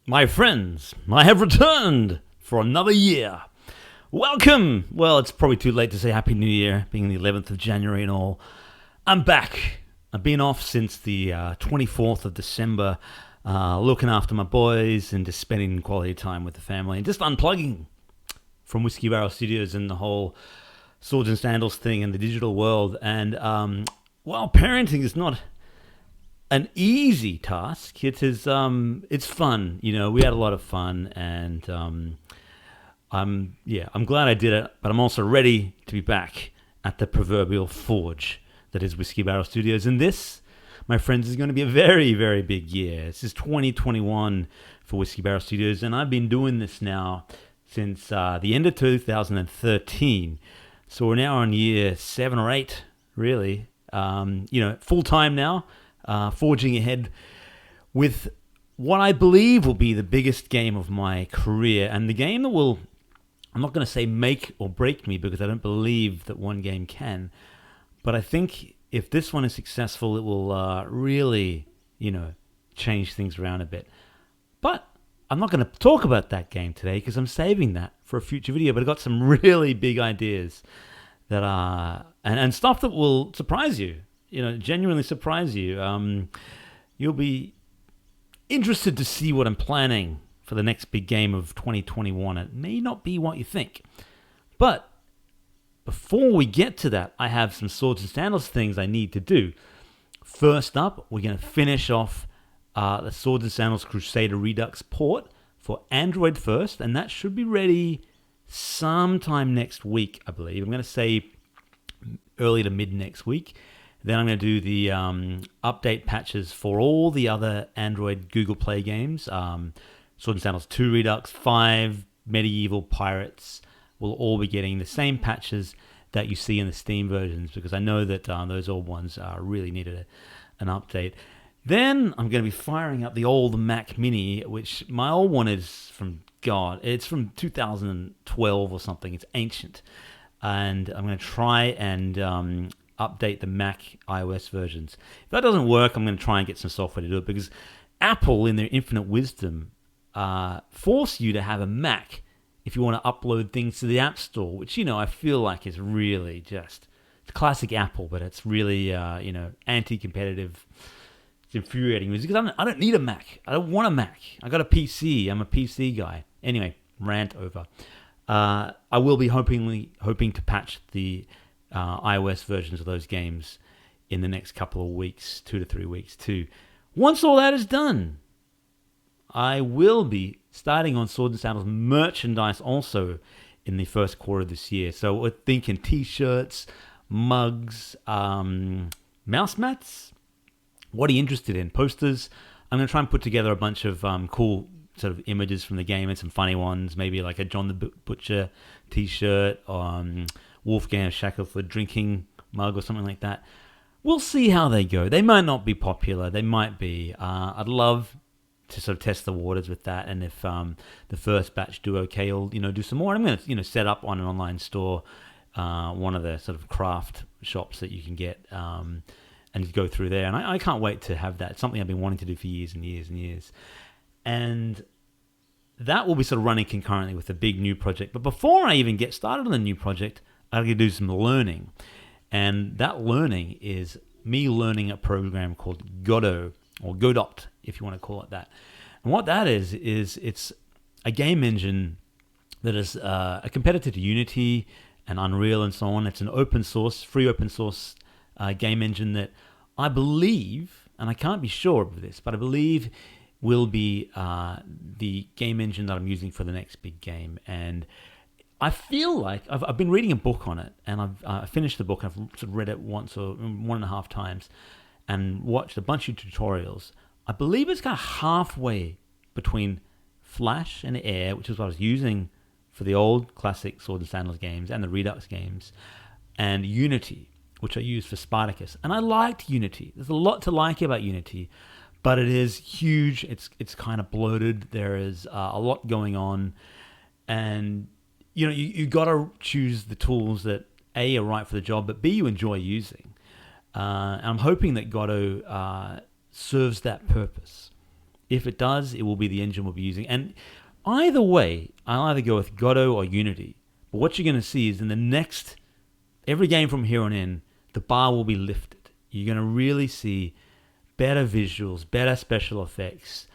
My friends, I have returned for another year. Welcome! Well, it's probably too late to say Happy New Year, being the 11th of January and all. I'm back. I've been off since the 24th of December, looking after my boys and just spending quality time with the family and just unplugging from Whiskeybarrel Studios and the whole swords and sandals thing in the digital world. And while parenting is not an easy task, it is it's fun. You know, we had a lot of fun, and I'm glad I did it, but I'm also ready to be back at the proverbial forge that is Whiskeybarrel Studios. And this, my friends, is going to be a very, very big year. This is 2021 for Whiskeybarrel Studios, and I've been doing this now since the end of 2013. So we're now on year 7 or 8, really. Full time now. Forging ahead with what I believe will be the biggest game of my career, and the game that will, I'm not going to say make or break me, because I don't believe that one game can, but I think if this one is successful, it will really, change things around a bit. But I'm not going to talk about that game today, because I'm saving that for a future video, but I've got some really big ideas that are, and stuff that will surprise you. Genuinely surprise you. You'll be interested to see what I'm planning for the next big game of 2021. It may not be what you think. But before we get to that, I have some swords and sandals things I need to do. First up, we're going to finish off the Swords and Sandals Crusader Redux port for Android first, and that should be ready sometime next week, I believe. I'm going to say early to mid next week. Then I'm going to do the update patches for all the other Android Google Play games. Sword and Sandals 2 Redux, 5 Medieval Pirates will all be getting the same patches that you see in the Steam versions, because I know that those old ones really needed an update. Then I'm going to be firing up the old Mac Mini, which my old one is it's from 2012 or something. It's ancient. And I'm going to try and update the Mac iOS versions. If that doesn't work, I'm going to try and get some software to do it, because Apple, in their infinite wisdom, force you to have a Mac if you want to upload things to the App Store, which, I feel like is really just it's classic Apple, but it's really, anti-competitive. It's infuriating, because I don't need a Mac. I don't want a Mac. I got a PC. I'm a PC guy. Anyway, rant over. I will be hoping to patch the iOS versions of those games in the next couple of weeks, 2 to 3 weeks too. Once all that is done, I will be starting on Sword and Sandals merchandise also in the first quarter of this year. So we're thinking t-shirts, mugs, mouse mats. What are you interested in? Posters. I'm going to try and put together a bunch of cool sort of images from the game and some funny ones, maybe like a John the Butcher t-shirt, Wolfgang Shackelford drinking mug or something like that. We'll see how they go. They might not be popular. They might be. I'd love to sort of test the waters with that. And if the first batch do okay, I'll do some more. I'm going to set up on an online store, one of the sort of craft shops that you can get, and go through there. And I can't wait to have that. It's something I've been wanting to do for years and years and years. And that will be sort of running concurrently with the big new project. But before I even get started on the new project, I got to do some learning, and that learning is me learning a program called Godot, or Godot, if you want to call it that. And what that is it's a game engine that is a competitor to Unity and Unreal and so on. It's an free open source game engine that I believe, and I can't be sure of this, but I believe will be the game engine that I'm using for the next big game. And I feel like I've been reading a book on it, and I've finished the book. I've sort of read it once or 1.5 times, and watched a bunch of tutorials. I believe it's kind of halfway between Flash and Air, which is what I was using for the old classic Sword and Sandals games and the Redux games, and Unity, which I used for Spartacus. And I liked Unity. There's a lot to like about Unity, but it is huge. It's kind of bloated. There is a lot going on, and you got to choose the tools that A, are right for the job, but B, you enjoy using. And I'm hoping that Godot serves that purpose. If it does, it will be the engine we'll be using. And either way, I'll either go with Godot or Unity. But what you're going to see is in the next, every game from here on in, the bar will be lifted. You're going to really see better visuals, better special effects,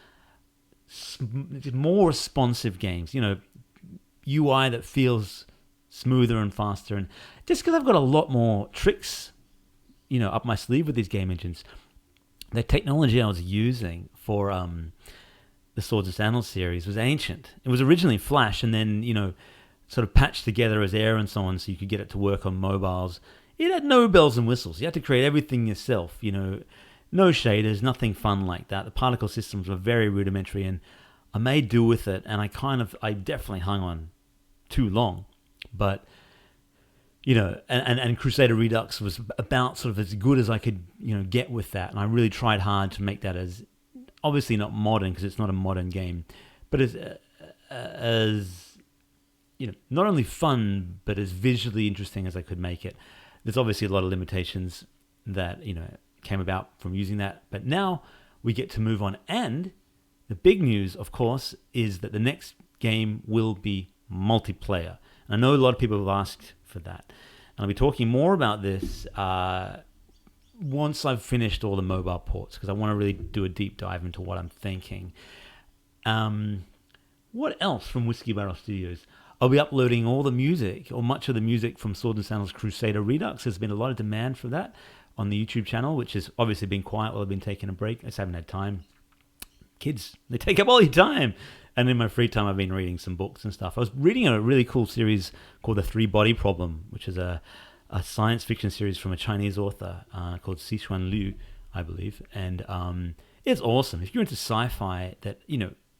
more responsive games, UI that feels smoother and faster. And just because I've got a lot more tricks, up my sleeve with these game engines, the technology I was using for the Swords and Sandals series was ancient. It was originally Flash and then, sort of patched together as Air and so on so you could get it to work on mobiles. It had no bells and whistles. You had to create everything yourself, no shaders, nothing fun like that. The particle systems were very rudimentary and I made do with it, and I definitely hung on too long. But, and Crusader Redux was about sort of as good as I could, get with that. And I really tried hard to make that as, obviously not modern because it's not a modern game, but as not only fun, but as visually interesting as I could make it. There's obviously a lot of limitations that, came about from using that. But now we get to move on. And the big news, of course, is that the next game will be multiplayer. And I know a lot of people have asked for that. And I'll be talking more about this once I've finished all the mobile ports, because I want to really do a deep dive into what I'm thinking. What else from Whiskeybarrel Studios? I'll be uploading all the music, or much of the music from Sword and Sandals Crusader Redux. There's been a lot of demand for that on the YouTube channel, which has obviously been quiet while I've been taking a break. I just haven't had time. Kids, they take up all your time. And in my free time, I've been reading some books and stuff. I was reading a really cool series called The Three Body Problem, which is a science fiction series from a Chinese author called Sichuan Liu, I believe. And it's awesome. If you're into sci-fi, that,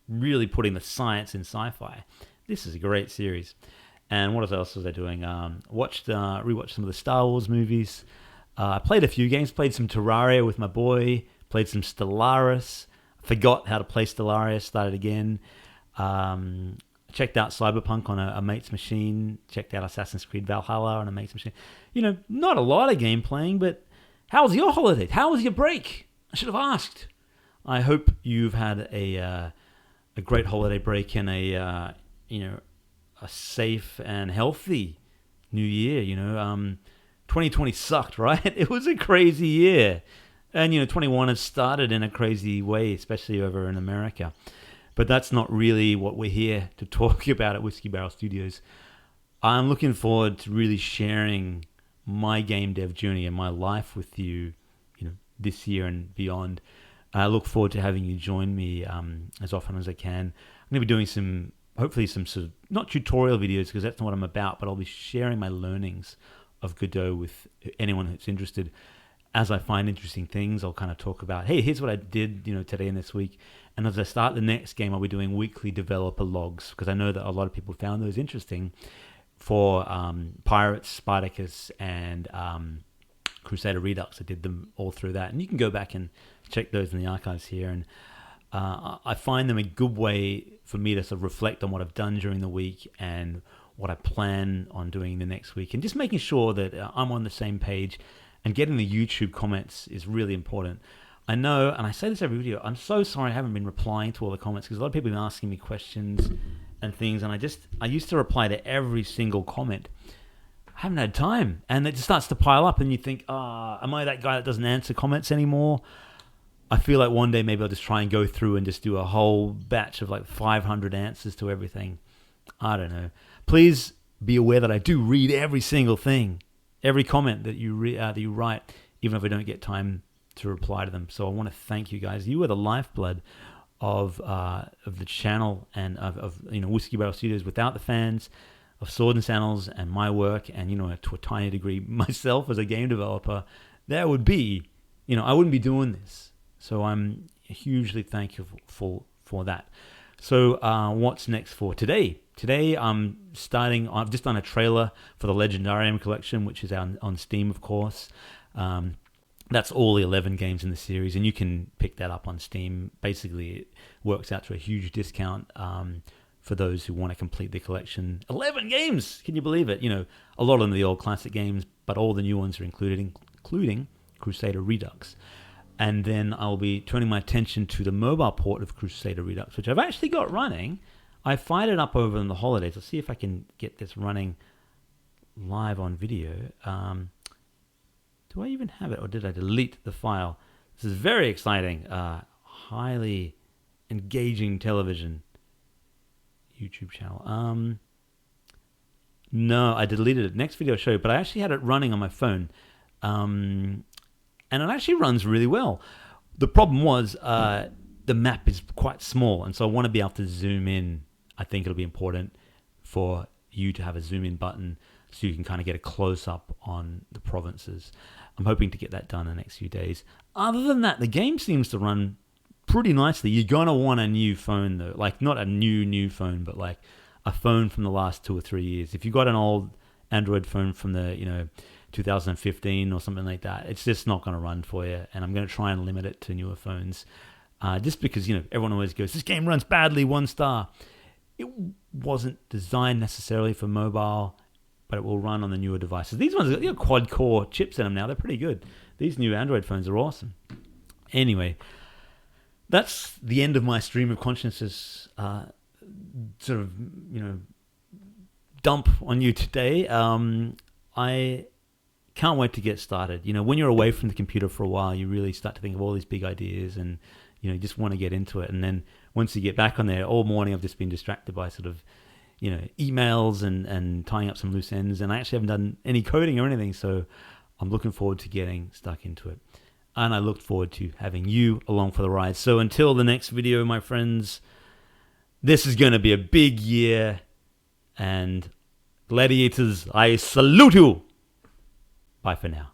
really putting the science in sci-fi, this is a great series. And what else was I doing? Rewatched some of the Star Wars movies. I played a few games, played some Terraria with my boy, played some Stellaris, forgot how to play Stellaris, started again. Checked out Cyberpunk on a mate's machine, checked out Assassin's Creed Valhalla on a mate's machine. Not a lot of game playing, but how was your holiday? How was your break? I should have asked. I hope you've had a great holiday break and a safe and healthy new year. 2020 sucked, right? It was a crazy year. And, 21 has started in a crazy way, especially over in America. But that's not really what we're here to talk about at Whiskeybarrel Studios. I'm looking forward to really sharing my game dev journey and my life with you, this year and beyond. I look forward to having you join me as often as I can. I'm going to be doing hopefully some sort of, not tutorial videos because that's not what I'm about, but I'll be sharing my learnings of Godot with anyone who's interested. As I find interesting things, I'll kind of talk about, hey, here's what I did, today and this week. And as I start the next game, I'll be doing weekly developer logs because I know that a lot of people found those interesting for Pirates, Spartacus, and Crusader Redux. I did them all through that. And you can go back and check those in the archives here. And I find them a good way for me to sort of reflect on what I've done during the week and what I plan on doing the next week. And just making sure that I'm on the same page. And getting the YouTube comments is really important. I know, and I say this every video, I'm so sorry I haven't been replying to all the comments because a lot of people have been asking me questions and things, and I used to reply to every single comment. I haven't had time, and it just starts to pile up, and you think, am I that guy that doesn't answer comments anymore? I feel like one day maybe I'll just try and go through and just do a whole batch of like 500 answers to everything. I don't know. Please be aware that I do read every single thing. Every comment that you write, even if I don't get time to reply to them. So I want to thank you guys. You are the lifeblood of the channel and of Whiskeybarrel Studios. Without the fans of Sword and Sandals and my work, and to a tiny degree myself as a game developer, there would be, I wouldn't be doing this. So I'm hugely thankful for that. So what's next for today? Today I've just done a trailer for the Legendarium collection, which is on Steam, of course. That's all the 11 games in the series, and you can pick that up on Steam. Basically, it works out to a huge discount for those who want to complete the collection. 11 games! Can you believe it? A lot of them are the old classic games, but all the new ones are included, including Crusader Redux. And then I'll be turning my attention to the mobile port of Crusader Redux, which I've actually got running. I fired it up over in the holidays. I'll see if I can get this running live on video. Do I even have it, or did I delete the file? This is very exciting. Highly engaging television YouTube channel. No, I deleted it. Next video I'll show you, but I actually had it running on my phone. And it actually runs really well. The problem was the map is quite small, and so I want to be able to zoom in. I think it'll be important for you to have a zoom in button so you can kind of get a close-up on the provinces. I'm hoping to get that done in the next few days. Other than that, the game seems to run pretty nicely. You're going to want a new phone, though. Like, not a new phone, but like a phone from the last 2 or 3 years. If you've got an old Android phone from the, 2015 or something like that, it's just not going to run for you. And I'm going to try and limit it to newer phones. Just because, everyone always goes, this game runs badly, 1 star. It wasn't designed necessarily for mobile, but it will run on the newer devices. These ones got quad-core chips in them now. They're pretty good. These new Android phones are awesome. Anyway, that's the end of my stream of consciousness sort of, dump on you today. I can't wait to get started. When you're away from the computer for a while, you really start to think of all these big ideas and, you just want to get into it. And then once you get back on there, all morning I've just been distracted by sort of, emails and tying up some loose ends. And I actually haven't done any coding or anything. So I'm looking forward to getting stuck into it. And I look forward to having you along for the ride. So until the next video, my friends, this is going to be a big year. And gladiators, I salute you. Bye for now.